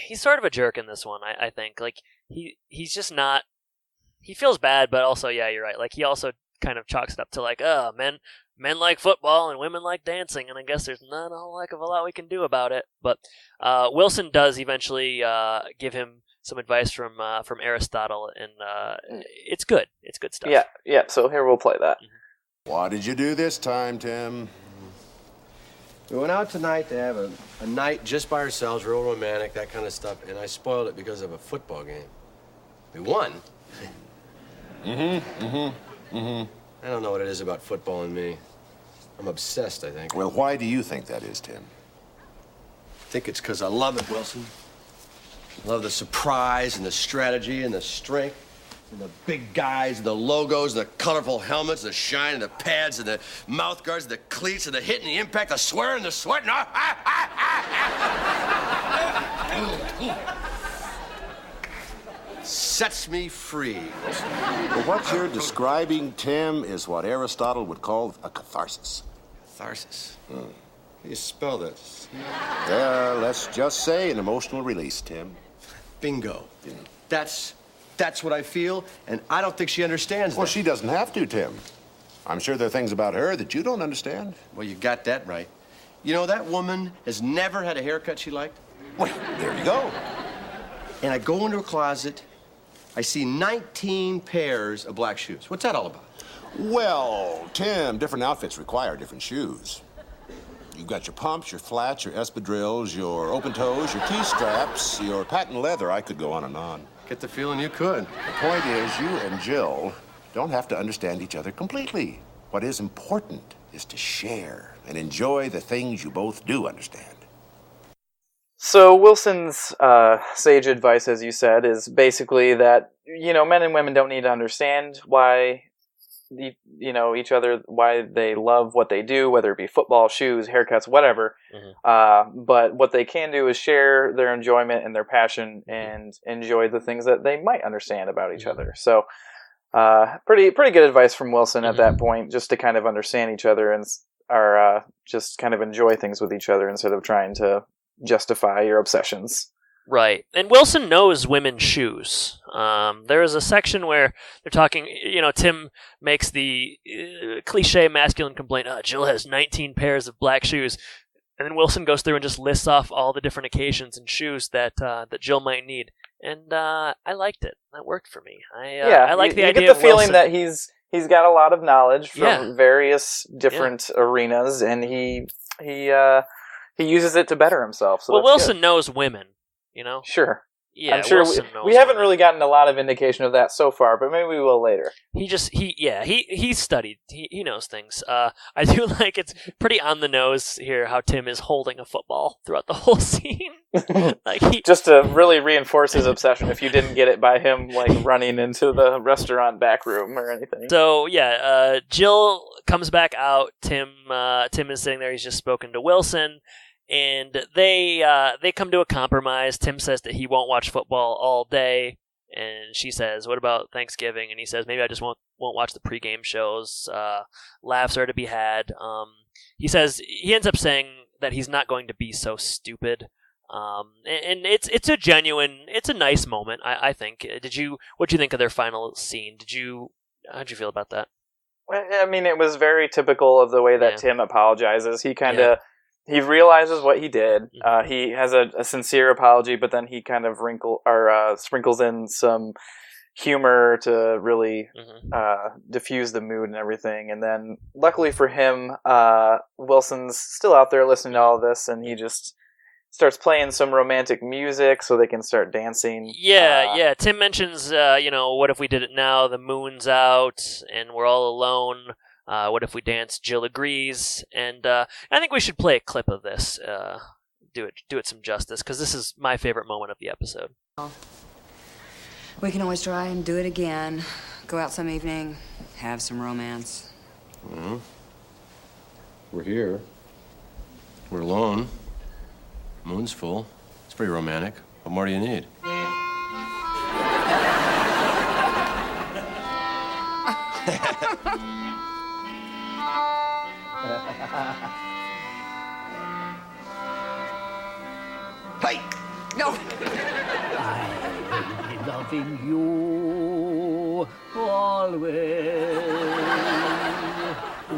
S3: he's sort of a jerk in this one. I think like he's just not. He feels bad, but also you're right. Like he also kind of chalks it up to like men like football and women like dancing, and I guess there's not a whole heck of a lot we can do about it. But Wilson does eventually give him some advice from Aristotle, and it's good. It's good stuff.
S2: Yeah. So here we'll play that.
S9: What did you do this time, Tim?
S5: We went out tonight to have a night just by ourselves, real romantic, that kind of stuff, and I spoiled it because of a football game. We won. I don't know what it is about football and me. I'm obsessed, I think.
S9: Well, why do you think that is, Tim?
S5: I think it's because I love it, Wilson. I love the surprise and the strategy and the strength and the big guys and the logos and the colorful helmets, the shine and the pads and the mouth guards and the cleats and the hit and the impact, the swear and the sweat and sets me free.
S9: Well, what you're describing, Tim, is what Aristotle would call a catharsis.
S5: Catharsis? How do you spell that?
S9: Let's just say an emotional release, Tim.
S5: Bingo. That's what I feel, and I don't think she understands that.
S9: Well, she doesn't have to, Tim. I'm sure there are things about her that you don't understand.
S5: Well, you got that right. You know, that woman has never had a haircut she liked.
S9: Well, there you go.
S5: And I go into her closet, I see 19 pairs of black shoes. What's that all about?
S9: Well, Tim, different outfits require different shoes. You've got your pumps, your flats, your espadrilles, your open toes, your T-straps, your patent leather. I could go on and on.
S5: Get the feeling you could.
S9: The point is, you and Jill don't have to understand each other completely. What is important is to share and enjoy the things you both do understand.
S2: So Wilson's sage advice, as you said, is basically that, men and women don't need to understand why, each other, why they love what they do, whether it be football, shoes, haircuts, whatever. Mm-hmm. But what they can do is share their enjoyment and their passion and enjoy the things that they might understand about each other. So pretty good advice from Wilson at that point, just to kind of understand each other and just kind of enjoy things with each other instead of trying to justify your obsessions.
S3: Right. And Wilson knows women's shoes. There is a section where they're talking, Tim makes the cliche masculine complaint, Jill has 19 pairs of black shoes. And then Wilson goes through and just lists off all the different occasions and shoes that Jill might need. And I liked it. That worked for me. I like the idea of Wilson. You get the feeling
S2: that he's got a lot of knowledge from various different arenas, and he uses it to better himself. So
S3: Wilson knows women,
S2: Sure.
S3: Yeah,
S2: I'm sure we haven't really gotten a lot of indication of that so far, but maybe we will later.
S3: He studied. He knows things. I do like it's pretty on the nose here how Tim is holding a football throughout the whole scene.
S2: Just to really reinforce his obsession. If you didn't get it by him running into the restaurant back room or anything.
S3: So Jill comes back out. Tim is sitting there. He's just spoken to Wilson. And they come to a compromise. Tim says that he won't watch football all day, and she says, "What about Thanksgiving?" And he says, "Maybe I just won't watch the pregame shows. Laughs are to be had." He ends up saying that he's not going to be so stupid. And it's a nice moment. I think. What'd you think of their final scene? How'd you feel about that?
S2: I mean, it was very typical of the way that Tim apologizes. He kind of. He realizes what he did. He has a sincere apology, but then he kind of sprinkles in some humor to really diffuse the mood and everything. And then, luckily for him, Wilson's still out there listening to all of this, and he just starts playing some romantic music so they can start dancing.
S3: Yeah. Tim mentions, what if we did it now? The moon's out, and we're all alone. What if we dance? Jill agrees, and I think we should play a clip of this. Do it some justice, because this is my favorite moment of the episode.
S4: We can always try and do it again. Go out some evening, have some romance.
S5: Well, we're here. We're alone. Moon's full. It's pretty romantic. What more do you need?
S7: Hey! No!
S10: I'll be loving you always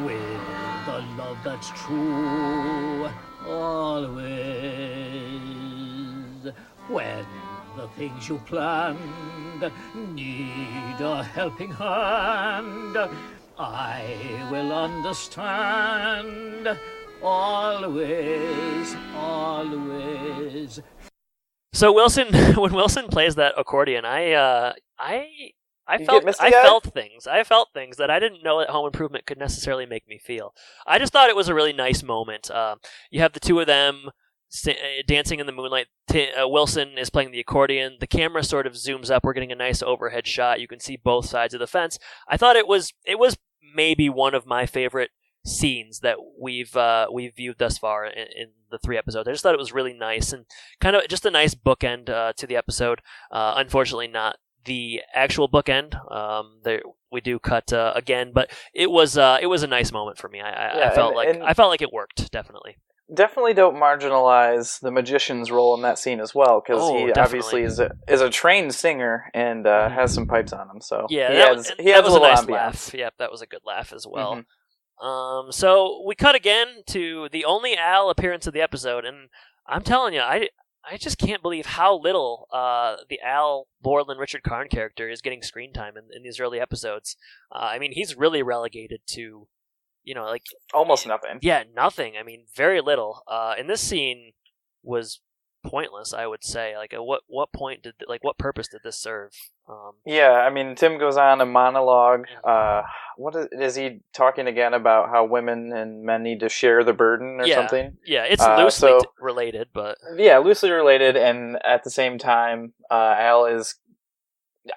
S10: with the love that's true always. When the things you planned need a helping hand, I will understand always, always.
S3: So when Wilson plays that accordion, I felt things. I felt things that I didn't know that Home Improvement could necessarily make me feel. I just thought it was a really nice moment. You have the two of them dancing in the moonlight. Wilson is playing the accordion. The camera sort of zooms up. We're getting a nice overhead shot. You can see both sides of the fence. I thought it was maybe one of my favorite scenes that we've viewed thus far in the 3 episodes. I just thought it was really nice and kind of just a nice bookend to the episode. Unfortunately, not the actual bookend. We do cut again, but it was a nice moment for me. I felt like it worked definitely.
S2: Definitely don't marginalize the magician's role in that scene as well, because he obviously is a trained singer and has some pipes on him. So he adds a little nice
S3: laugh. Yep, that was a good laugh as well. Mm-hmm. So we cut again to the only Al appearance of the episode, and I'm telling you, I just can't believe how little the Al Borland Richard Karn character is getting screen time in these early episodes. I mean, he's really relegated to,
S2: almost nothing.
S3: Yeah, nothing. I mean, very little. And this scene was pointless, I would say. Like, at what point what purpose did this serve?
S2: Yeah, I mean, Tim goes on a monologue. What is he talking again about how women and men need to share the burden or something?
S3: Yeah, it's loosely related, but...
S2: Yeah, loosely related, and at the same time, Al is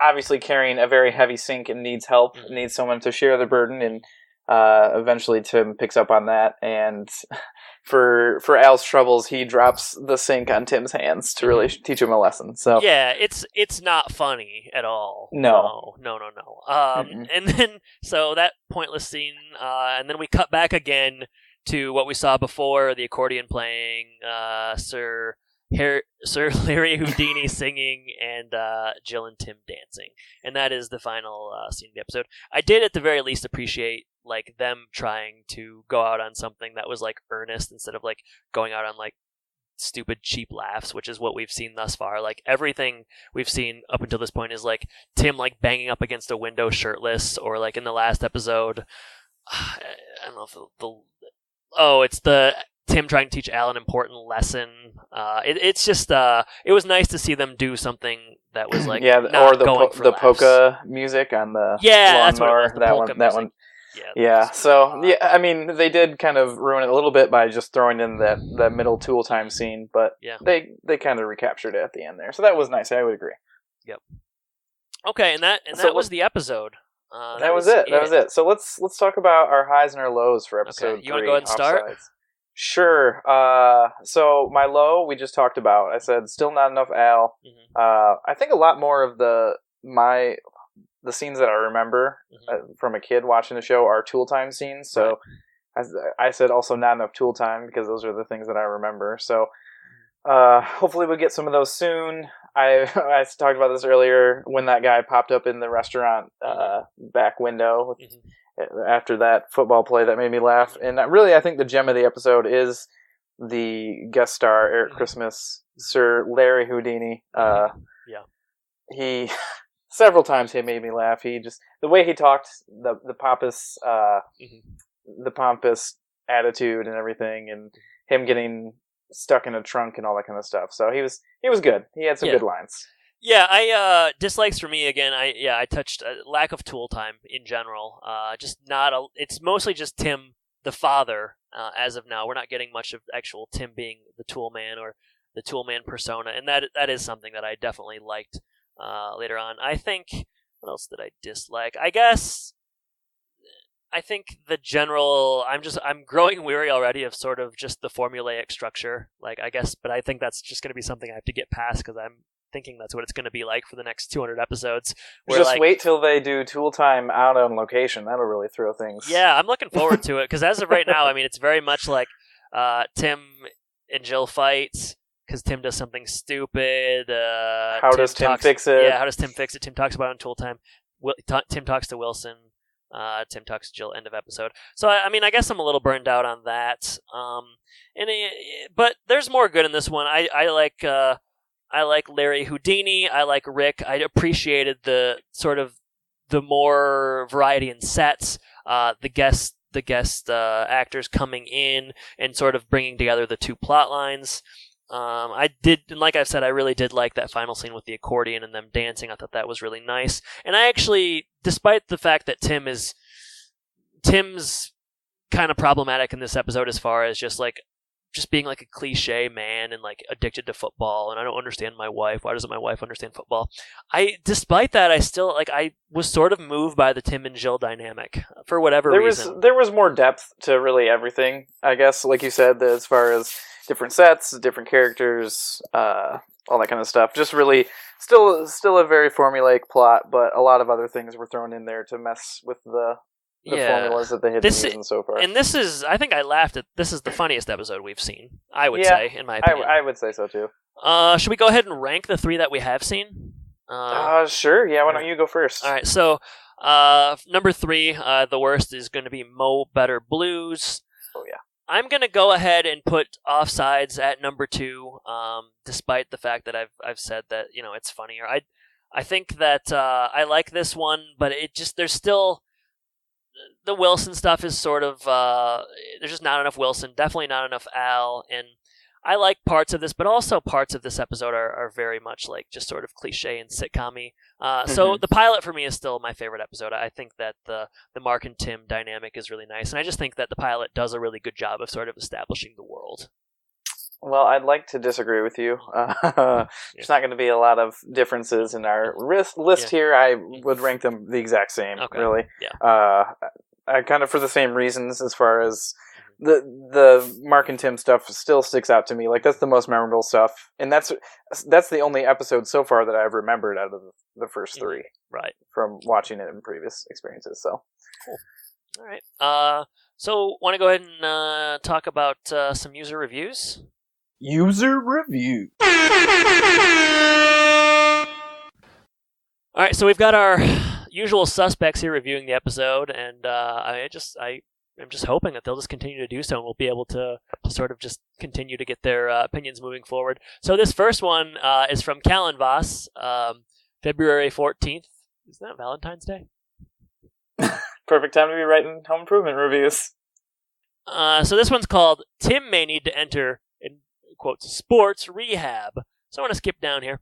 S2: obviously carrying a very heavy sink and needs help, needs someone to share the burden, and eventually Tim picks up on that, and for Al's troubles, he drops the sink on Tim's hands to really teach him a lesson. So
S3: yeah, it's not funny at all.
S2: No.
S3: And then so that pointless scene, and then we cut back again to what we saw before: the accordion playing, Sir Larry Houdini singing, and Jill and Tim dancing, and that is the final scene of the episode. I did at the very least appreciate like them trying to go out on something that was like earnest instead of like going out on like stupid cheap laughs, which is what we've seen thus far. Like everything we've seen up until this point is like Tim like banging up against a window shirtless, or like in the last episode, I don't know if it's the Tim trying to teach Al an important lesson. It's just it was nice to see them do something that was like
S2: or the polka music on the
S3: that's what
S2: lawnmower.
S3: it was,
S2: that one. Yeah. So I mean, they did kind of ruin it a little bit by just throwing in that middle Tool Time scene, but they kind of recaptured it at the end there. So that was nice. I would agree.
S3: Yep. Okay, and that was the episode.
S2: That was it. That was it. So let's talk about our highs and our lows for episode 3.
S3: You want to go ahead and start?
S2: Sure. So my low we just talked about. I said still not enough Al. I think a lot more of the scenes that I remember from a kid watching the show are Tool Time scenes. So I said also not enough Tool Time because those are the things that I remember. So hopefully we'll get some of those soon. I talked about this earlier when that guy popped up in the restaurant back window after that football play that made me laugh. And really, I think the gem of the episode is the guest star, Eric Christmas, Sir Larry Houdini. He... Several times he made me laugh. He just the way he talked, the pompous, the pompous attitude and everything, and him getting stuck in a trunk and all that kind of stuff. So he was good. He had some good lines.
S3: Yeah, I dislikes for me again. I touched lack of Tool Time in general. Just not a. It's mostly just Tim, the father. As of now, we're not getting much of actual Tim being the Tool Man or the Tool Man persona, and that is something that I definitely liked. Later on, I think, what else did I dislike? I think the general, I'm growing weary already of sort of just the formulaic structure, but I think that's just going to be something I have to get past because I'm thinking that's what it's going to be like for the next 200 episodes.
S2: Just wait till they do Tool Time out on location. That'll really throw things.
S3: Yeah, I'm looking forward to it because as of right now, I mean, it's very much like Tim and Jill fight. Because Tim does something stupid.
S2: How does Tim fix it?
S3: Yeah, how does Tim fix it? Tim talks about it in Tool Time. Tim talks to Wilson. Tim talks to Jill. End of episode. So I mean, I guess I'm a little burned out on that. But there's more good in this one. I like Larry Houdini. I like Rick. I appreciated the sort of the more variety in sets. The guest actors coming in and sort of bringing together the two plot lines. I did, and like I've said, I really did like that final scene with the accordion and them dancing. I thought that was really nice. And I actually, despite the fact that Tim's kind of problematic in this episode as far as just being like a cliche man and like addicted to football, and I don't understand my wife. Why doesn't my wife understand football? Despite that, I still I was sort of moved by the Tim and Jill dynamic for whatever reason.
S2: There was more depth to really everything, I guess. Like you said, as far as different sets, different characters, all that kind of stuff. Just really still a very formulaic plot, but a lot of other things were thrown in there to mess with the formulas that they had been using so far.
S3: And this is, I think I laughed at, this is the funniest episode we've seen, I would say, in my opinion.
S2: I would say so too.
S3: Should we go ahead and rank the 3 that we have seen?
S2: Sure, yeah, why don't you go first?
S3: Alright, so, number 3, the worst is going to be Mo Better Blues.
S2: Oh yeah.
S3: I'm going to go ahead and put Offsides at number 2, despite the fact that I've said that, it's funnier. I think that I like this one, but there's still... The Wilson stuff is sort of... there's just not enough Wilson, definitely not enough Al, and I like parts of this, but also parts of this episode are very much like just sort of cliche and sitcom-y. So the pilot for me is still my favorite episode. I think that the Mark and Tim dynamic is really nice, and I just think that the pilot does a really good job of sort of establishing the world.
S2: Well, I'd like to disagree with you. There's not going to be a lot of differences in our list here. I would rank them the exact same, really.
S3: Yeah.
S2: I kind of for the same reasons as far as the Mark and Tim stuff still sticks out to me. Like, that's the most memorable stuff. And that's the only episode so far that I've remembered out of the first three.
S3: Right.
S2: From watching it in previous experiences, so.
S3: Cool. All right. So, want to go ahead and talk about some user reviews?
S2: User review.
S3: All right, so we've got our usual suspects here reviewing the episode, and I'm just hoping that they'll just continue to do so, and we'll be able to sort of just continue to get their opinions moving forward. So this first one is from Callan Voss, February 14th. Isn't that Valentine's Day?
S2: Perfect time to be writing home improvement reviews.
S3: So this one's called Tim May Need to Enter, in quotes, Sports Rehab. So I want to skip down here.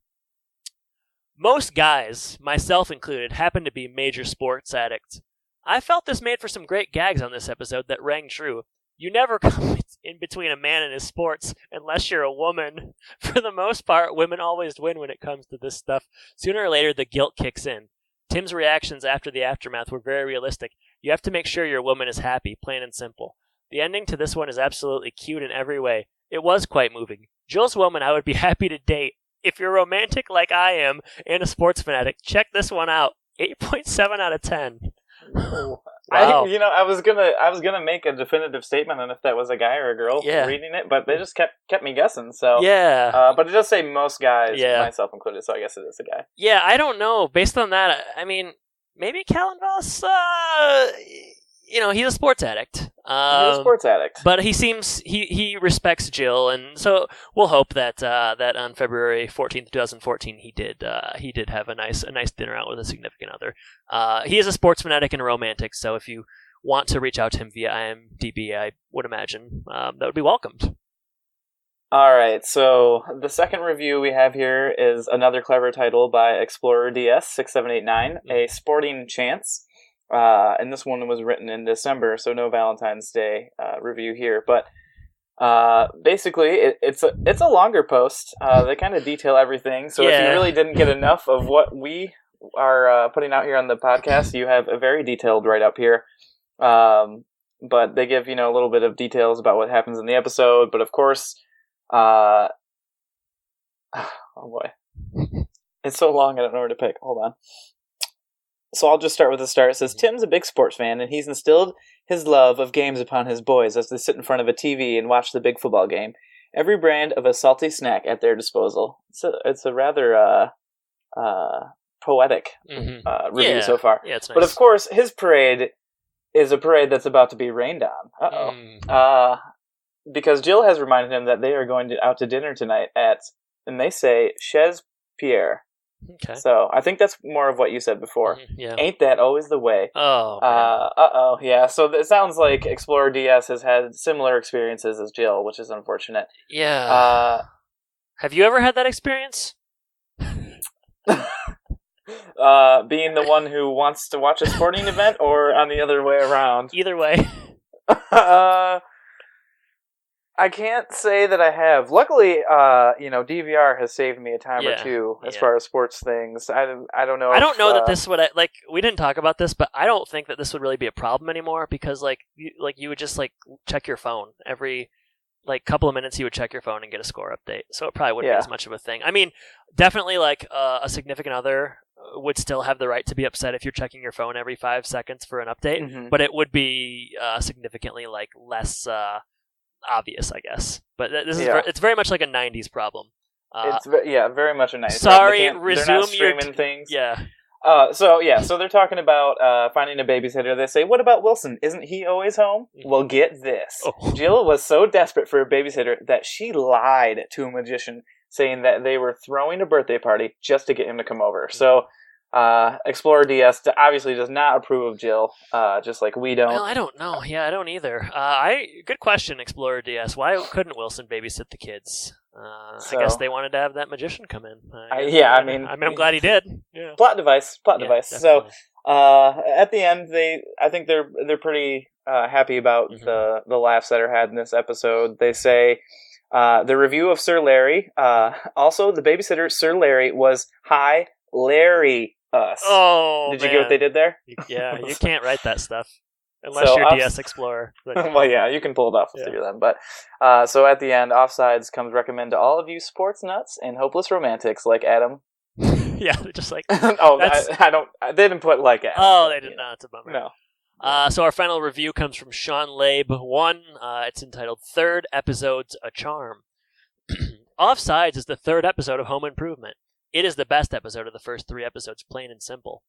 S3: Most guys, myself included, happen to be major sports addicts. I felt this made for some great gags on this episode that rang true. You never come in between a man and his sports unless you're a woman. For the most part, women always win when it comes to this stuff. Sooner or later, the guilt kicks in. Tim's reactions after the aftermath were very realistic. You have to make sure your woman is happy, plain and simple. The ending to this one is absolutely cute in every way. It was quite moving. Jill's woman I would be happy to date. If you're romantic like I am and a sports fanatic, check this one out. 8.7 out of 10.
S2: Wow. I was gonna make a definitive statement on if that was a guy or a girl reading it, but they just kept me guessing. So but it does say most guys, myself included. So I guess it is a guy.
S3: Yeah, I don't know. Based on that, I mean, maybe Callan Voss. He's a sports addict.
S2: He's a sports addict,
S3: but he seems he respects Jill, and so we'll hope that that on February 14th, 2014, he did have a nice dinner out with a significant other. He is a sports fanatic and a romantic, so if you want to reach out to him via IMDb, I would imagine that would be welcomed.
S2: All right, so the second review we have here is another clever title by Explorer DS 6789, A Sporting Chance. And this one was written in December, so no Valentine's Day review here. But basically, it's a longer post. They kind of detail everything. So if you really didn't get enough of what we are putting out here on the podcast, you have a very detailed write-up here. But they give a little bit of details about what happens in the episode. But of course, oh boy, it's so long I don't know where to pick. Hold on. So I'll just start with the start. It says, Tim's a big sports fan, and he's instilled his love of games upon his boys as they sit in front of a TV and watch the big football game. Every brand of a salty snack at their disposal. It's a rather poetic review so far.
S3: Yeah, it's nice.
S2: But of course, his parade is a parade that's about to be rained on. Because Jill has reminded him that they are going out to dinner tonight at, and they say, Chez Pierre.
S3: Okay.
S2: So I think that's more of what you said before.
S3: Yeah.
S2: Ain't that always the way?
S3: Oh.
S2: Yeah. So it sounds like Explorer DS has had similar experiences as Jill, which is unfortunate.
S3: Yeah. Have you ever had that experience?
S2: Being the one who wants to watch a sporting event, or on the other way around?
S3: Either way.
S2: I can't say that I have. Luckily, DVR has saved me a time or two as far as sports things. I don't know.
S3: I don't know that this would we didn't talk about this, but I don't think that this would really be a problem anymore because you would just check your phone every couple of minutes. You would check your phone and get a score update, so it probably wouldn't be as much of a thing. I mean, definitely a significant other would still have the right to be upset if you're checking your phone every 5 seconds for an update, but it would be significantly less. Obvious, I guess, but this is it's very much like a 90s problem.
S2: It's very much a 90s
S3: sorry,
S2: problem.
S3: resume
S2: they're not streaming things.
S3: Yeah.
S2: So they're talking about finding a babysitter. They say, what about Wilson? Isn't he always home? Well, get this. Jill was so desperate for a babysitter that she lied to a magician, saying that they were throwing a birthday party just to get him to come over. So Explorer DS obviously does not approve of Jill, just like we don't.
S3: Well, I don't know. Yeah, I don't either. Good question, Explorer DS. Why couldn't Wilson babysit the kids? I guess they wanted to have that magician come in. I'm glad he did. Yeah.
S2: Plot device.
S3: Definitely.
S2: So, at the end, I think they're pretty happy about the laughs that are had in this episode. They say the review of Sir Larry. Also, the babysitter Sir Larry was Larry us.
S3: Oh,
S2: did you get what they did there?
S3: Yeah, you can't write that stuff unless you're DS Explorer.
S2: Well, yeah, you can pull it off with you then. But so at the end, Offsides comes recommend to all of you sports nuts and hopeless romantics like Adam.
S3: Yeah, just like
S2: I don't. They didn't put like Adam.
S3: Oh, they did not. It's a bummer.
S2: No.
S3: So our final review comes from Sean Labe 1. It's entitled "Third Episode's a Charm." Offsides is the third episode of Home Improvement. It is the best episode of the first 3 episodes, plain and simple.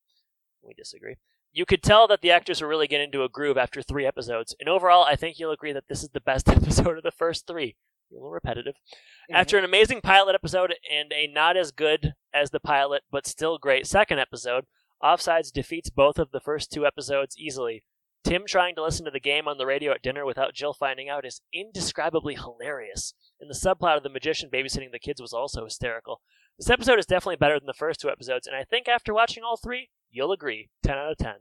S3: We disagree. You could tell that the actors were really getting into a groove after 3 episodes, and overall, I think you'll agree that this is the best episode of the first 3. A little repetitive. Mm-hmm. After an amazing pilot episode and a not as good as the pilot, but still great second episode, Offsides defeats both of the first 2 episodes easily. Tim trying to listen to the game on the radio at dinner without Jill finding out is indescribably hilarious, and the subplot of the magician babysitting the kids was also hysterical. This episode is definitely better than the first 2 episodes, and I think after watching all 3, you'll agree. 10 out of 10.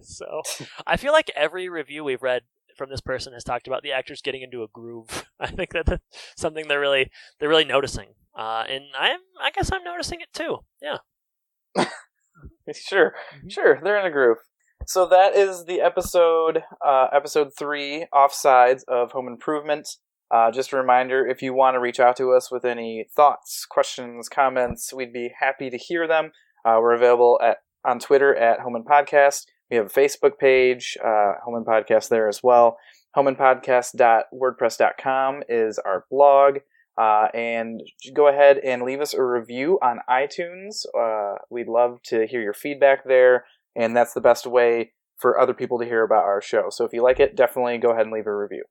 S3: So, I feel like every review we've read from this person has talked about the actors getting into a groove. I think that's something they're really noticing, and I guess I'm noticing it too. Yeah.
S2: Sure, they're in a groove. So that is the episode 3, Offsides of Home Improvement. Just a reminder, if you want to reach out to us with any thoughts, questions, comments, we'd be happy to hear them. We're available on Twitter at Home and Podcast. We have a Facebook page, Home and Podcast there as well. homeandpodcast.wordpress.com is our blog. And go ahead and leave us a review on iTunes. We'd love to hear your feedback there, and that's the best way for other people to hear about our show. So if you like it, definitely go ahead and leave a review.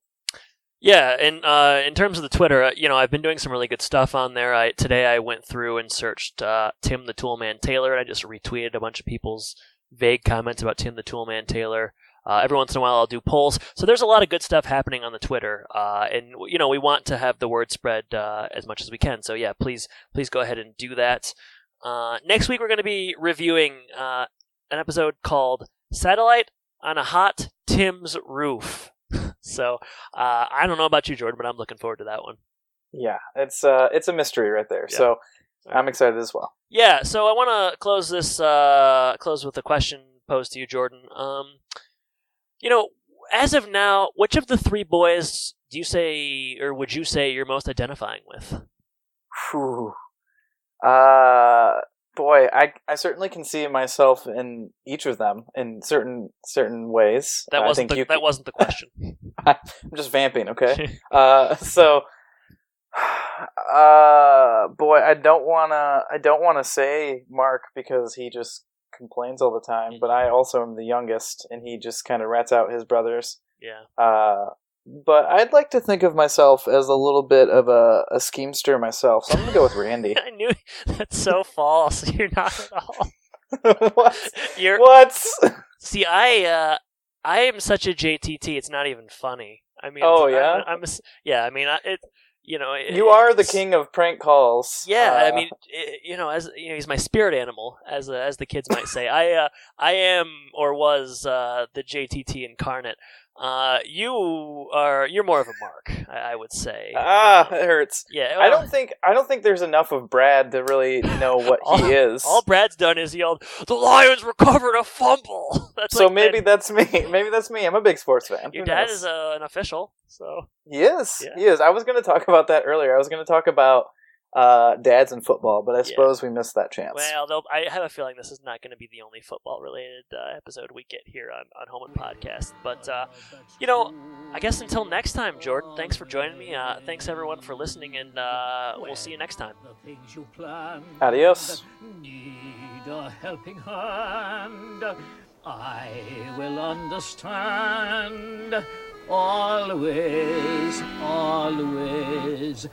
S3: Yeah, and in terms of the Twitter, I've been doing some really good stuff on there. Today I went through and searched Tim the Toolman Taylor, and I just retweeted a bunch of people's vague comments about Tim the Toolman Taylor. Every once in a while I'll do polls. So there's a lot of good stuff happening on the Twitter, and we want to have the word spread as much as we can. So yeah, please go ahead and do that. Next week we're going to be reviewing an episode called Satellite on a Hot Tim's Roof. So, I don't know about you, Jordan, but I'm looking forward to that one.
S2: Yeah, it's a mystery right there. Yeah. So, I'm excited as well.
S3: Yeah, so I want to close with a question posed to you, Jordan. As of now, which of the 3 boys would you say you're most identifying with?
S2: Whew. Boy, I certainly can see myself in each of them in certain ways.
S3: That wasn't the question.
S2: I'm just vamping, okay? Boy, I don't wanna say Mark because he just complains all the time. But I also am the youngest, and he just kind of rats out his brothers.
S3: Yeah.
S2: But I'd like to think of myself as a little bit of a schemester myself, so I'm going to go with Randy.
S3: I knew that's so false. You're not at all.
S2: What? What?
S3: See, I am such a JTT. It's not even funny. I mean,
S2: you are the king of prank calls.
S3: Yeah, he's my spirit animal, as the kids might say. I am or was the JTT incarnate. You're more of a Mark, I would say.
S2: It hurts.
S3: Yeah,
S2: well, I don't think there's enough of Brad to really know what he is.
S3: All Brad's done is yelled, "The Lions recovered a fumble."
S2: That's me. Maybe that's me. I'm a big sports fan.
S3: Your dad is an official, so
S2: he is. Yeah. He is. I was going to talk about that earlier. I was going to talk about dads in football, but I suppose we missed that chance.
S3: Well, I have a feeling this is not going to be the only football-related episode we get here on Home and Podcast. But, I guess until next time, Jordan, thanks for joining me. Thanks, everyone, for listening, and we'll see you next time.
S2: Adios.
S10: Need a helping hand. I will understand. Always, always